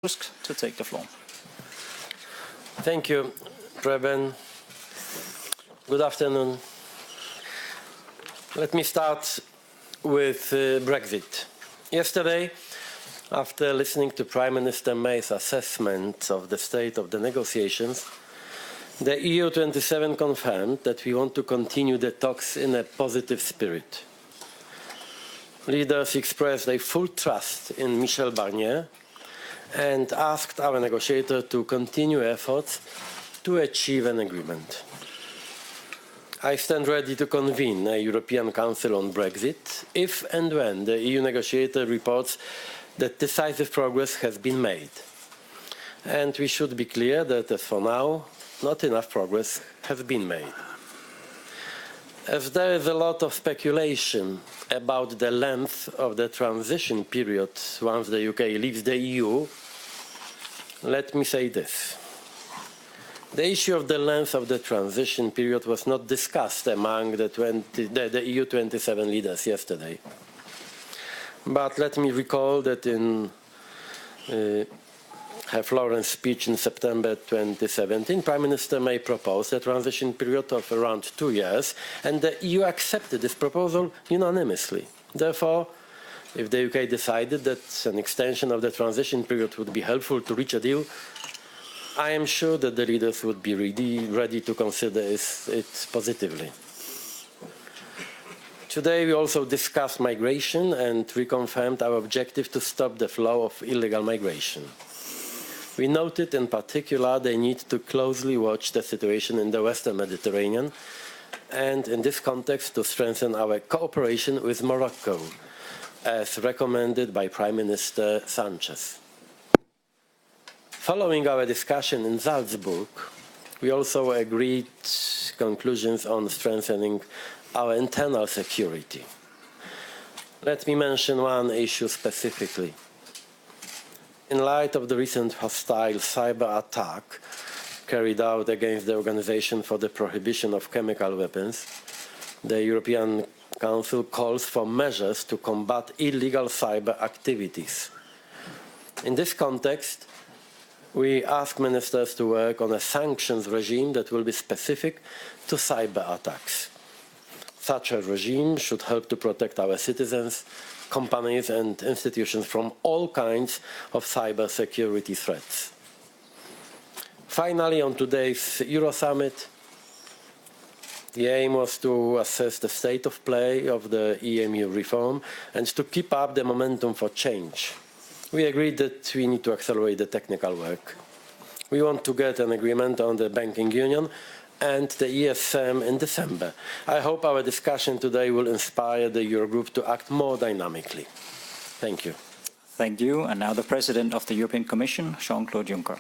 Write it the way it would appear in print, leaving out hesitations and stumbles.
Tusk to take the floor. Thank you, Preben. Good afternoon. Let me start with Brexit. Yesterday, after listening to Prime Minister May's assessment of the state of the negotiations, the EU27 confirmed that we want to continue the talks in a positive spirit. Leaders expressed their full trust in Michel Barnier and asked our negotiator to continue efforts to achieve an agreement. I stand ready to convene a European Council on Brexit if and when the EU negotiator reports that decisive progress has been made. And we should be clear that, as for now, not enough progress has been made. As there is a lot of speculation about the length of the transition period once the UK leaves the EU, let me say this. The issue of the length of the transition period was not discussed among the EU27 leaders yesterday. But let me recall that in her Florence speech in September 2017, Prime Minister May proposed a transition period of around 2 years, and the EU accepted this proposal unanimously. Therefore, if the UK decided that an extension of the transition period would be helpful to reach a deal, I am sure that the leaders would be ready to consider it positively. Today we also discussed migration and reconfirmed our objective to stop the flow of illegal migration. We noted in particular the need to closely watch the situation in the Western Mediterranean and in this context to strengthen our cooperation with Morocco, as recommended by Prime Minister Sanchez. Following our discussion in Salzburg, we also agreed conclusions on strengthening our internal security. Let me mention one issue specifically. In light of the recent hostile cyber attack carried out against the Organization for the Prohibition of Chemical Weapons, the European Council calls for measures to combat illegal cyber activities. In this context, we ask ministers to work on a sanctions regime that will be specific to cyber attacks. Such a regime should help to protect our citizens, companies and institutions from all kinds of cyber security threats. Finally, on today's Euro Summit, the aim was to assess the state of play of the EMU reform and to keep up the momentum for change. We agreed that we need to accelerate the technical work. We want to get an agreement on the banking union and the ESM in December. I hope our discussion today will inspire the Eurogroup to act more dynamically. Thank you. Thank you. And now the President of the European Commission, Jean-Claude Juncker.